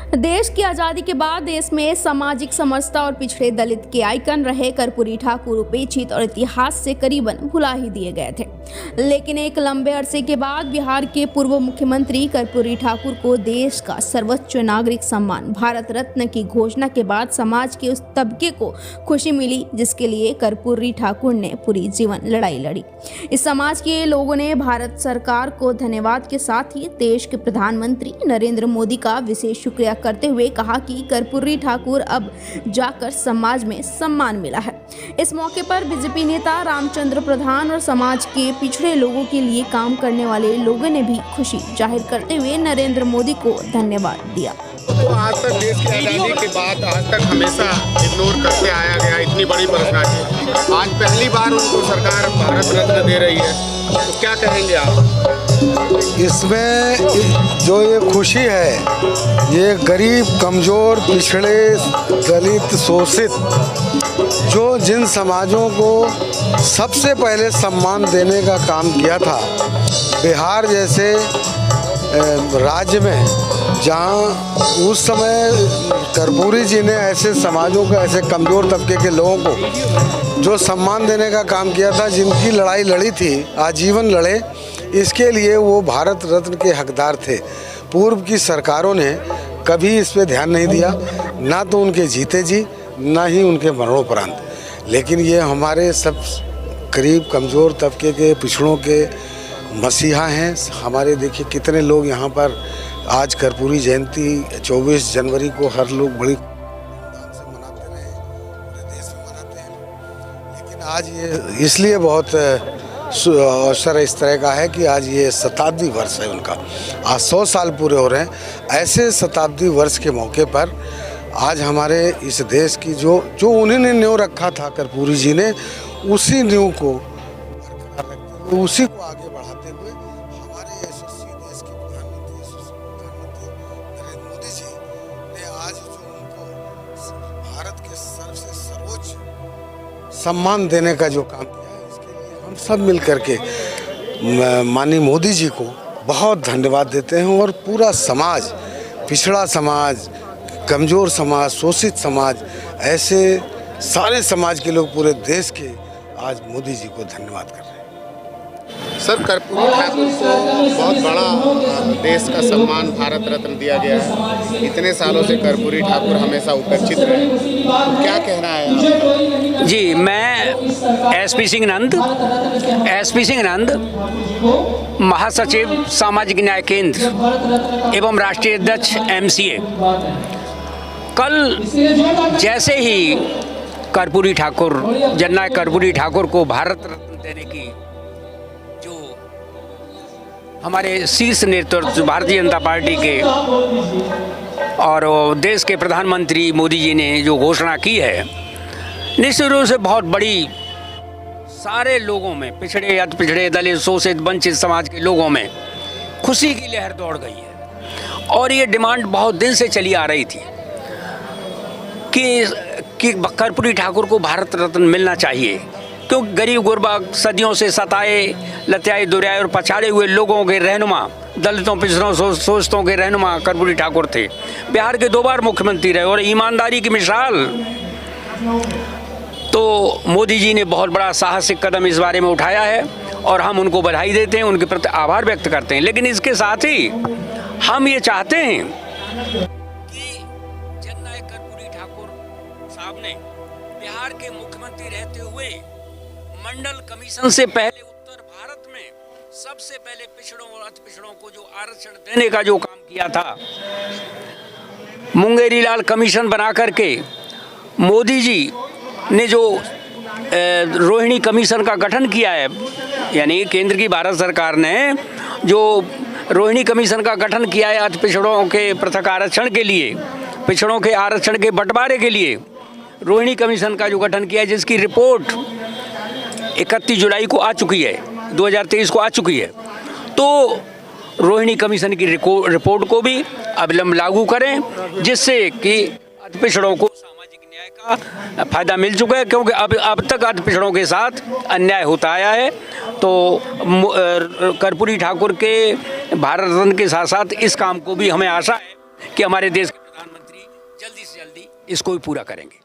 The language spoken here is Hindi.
देश की आज़ादी के बाद देश में सामाजिक समरसता और पिछड़े दलित के आइकन रहे कर्पूरी ठाकुर उपेक्षित और इतिहास से करीबन भुला ही दिए गए थे। लेकिन एक लंबे अरसे के बाद बिहार के पूर्व मुख्यमंत्री कर्पूरी ठाकुर को देश का सर्वोच्च नागरिक सम्मान भारत रत्न की घोषणा के बाद समाज के उस तबके को खुशी मिली जिसके लिए कर्पूरी ठाकुर ने पूरी जीवन लड़ाई लड़ी। इस समाज के लोगों ने भारत सरकार को धन्यवाद के साथ ही देश के प्रधानमंत्री नरेंद्र मोदी का विशेष शुक्रिया करते हुए कहा कि कर्पूरी ठाकुर अब जाकर समाज में सम्मान मिला है। इस मौके पर बीजेपी नेता रामचंद्र प्रधान और समाज के पिछड़े लोगों के लिए काम करने वाले लोगों ने भी खुशी जाहिर करते हुए नरेंद्र मोदी को धन्यवाद दिया। तो आज तक देश की आज़ादी के बाद आज तक हमेशा इग्नोर करते आया गया इतनी बड़ी पर्सनालिटी, आज पहली बार उनको सरकार भारत रत्न दे रही है, तो क्या कहेंगे आप? इसमें जो ये खुशी है, ये गरीब, कमज़ोर, पिछड़े, दलित, शोषित, जो जिन समाजों को सबसे पहले सम्मान देने का काम किया था, बिहार जैसे राज्य में, जहाँ उस समय कर्पूरी जी ने ऐसे समाजों को, ऐसे कमज़ोर तबके के लोगों को जो सम्मान देने का काम किया था, जिनकी लड़ाई लड़ी थी, आजीवन लड़े, इसके लिए वो भारत रत्न के हकदार थे। पूर्व की सरकारों ने कभी इस पे ध्यान नहीं दिया, ना तो उनके जीते जी, ना ही उनके मरणोपरांत। लेकिन ये हमारे सब गरीब, कमज़ोर तबके के, पिछड़ों के मसीहा हैं। हमारे देखिए कितने लोग यहाँ पर आज कर्पूरी जयंती 24 जनवरी को हर लोग बड़ी धूमधाम से मनाते रहे, पूरे देश में मनाते हैं। लेकिन आज ये इसलिए बहुत अवसर इस तरह का है कि आज ये शताब्दी वर्ष है उनका, आज 100 साल पूरे हो रहे हैं। ऐसे शताब्दी वर्ष के मौके पर आज हमारे इस देश की जो उन्होंने नींव रखा था कर्पूरी जी ने, उसी नींव को बरकरार रखते हुए, उसी को आगे बढ़ाते हुए हमारे यशस्वी देश के प्रधानमंत्री नरेंद्र मोदी जी ने आज जो उनको भारत के सबसे सर्वोच्च सम्मान देने का जो काम किया है, इसके लिए हम सब मिल करके माननीय मोदी जी को बहुत धन्यवाद देते हैं। और पूरा समाज, पिछड़ा समाज, कमज़ोर समाज, शोषित समाज, ऐसे सारे समाज के लोग पूरे देश के आज मोदी जी को धन्यवाद कर रहे हैं। सर, कर्पूरी ठाकुर को बहुत बड़ा देश का सम्मान भारत रत्न दिया गया है। इतने सालों से कर्पूरी ठाकुर हमेशा उपेक्षित रहे, तो क्या कहना है आपका? जी, मैं एसपी सिंह नंद, महासचिव सामाजिक न्याय केंद्र एवं राष्ट्रीय अध्यक्ष MCA। कल जैसे ही कर्पूरी ठाकुर, जननायक कर्पूरी ठाकुर को भारत रत्न देने की जो हमारे शीर्ष नेतृत्व भारतीय जनता पार्टी के और देश के प्रधानमंत्री मोदी जी ने जो घोषणा की है, निश्चित रूप से बहुत बड़ी सारे लोगों में, पिछड़े, अति पिछड़े, दलित, शोषित, वंचित समाज के लोगों में खुशी की लहर दौड़ गई है। और ये डिमांड बहुत दिन से चली आ रही थी कि कर्पूरी ठाकुर को भारत रत्न मिलना चाहिए, क्योंकि गरीब गुरबा, सदियों से सताए, लत्याए, दुर्याए और पछाड़े हुए लोगों के रहनुमा, दलितों, पिछड़ों, शोषितों के रहनुमा कर्पूरी ठाकुर थे। बिहार के 2 बार मुख्यमंत्री रहे और ईमानदारी की मिसाल। तो मोदी जी ने बहुत बड़ा साहसिक कदम इस बारे में उठाया है और हम उनको बधाई देते हैं, उनके प्रति आभार व्यक्त करते हैं। लेकिन इसके साथ ही हम ये चाहते हैं कि जननायक कर्पूरी ठाकुर साहब ने बिहार के मुख्यमंत्री रहते हुए मंडल कमीशन से पहले उत्तर भारत में सबसे पहले पिछड़ों और अति पिछड़ों को जो आरक्षण देने का जो काम किया था, मुंगेरी लाल कमीशन बना करके मोदी जी ने जो रोहिणी कमीशन का गठन किया है, यानी केंद्र की भारत सरकार ने जो रोहिणी कमीशन का गठन किया है अति पिछड़ों के पृथक आरक्षण के लिए, पिछड़ों के आरक्षण के बंटवारे के लिए रोहिणी कमीशन का जो गठन किया है, जिसकी रिपोर्ट 31 जुलाई को आ चुकी है, 2023 को आ चुकी है। तो रोहिणी कमीशन की रिपोर्ट को भी अविलंब लागू करें, जिससे कि अति पिछड़ों को सामाजिक न्याय का फायदा मिल चुका है, क्योंकि अब तक अति पिछड़ों के साथ अन्याय होता आया है। तो कर्पूरी ठाकुर के भारत रत्न के साथ साथ इस काम को भी हमें आशा है कि हमारे देश के इसको भी पूरा करेंगे।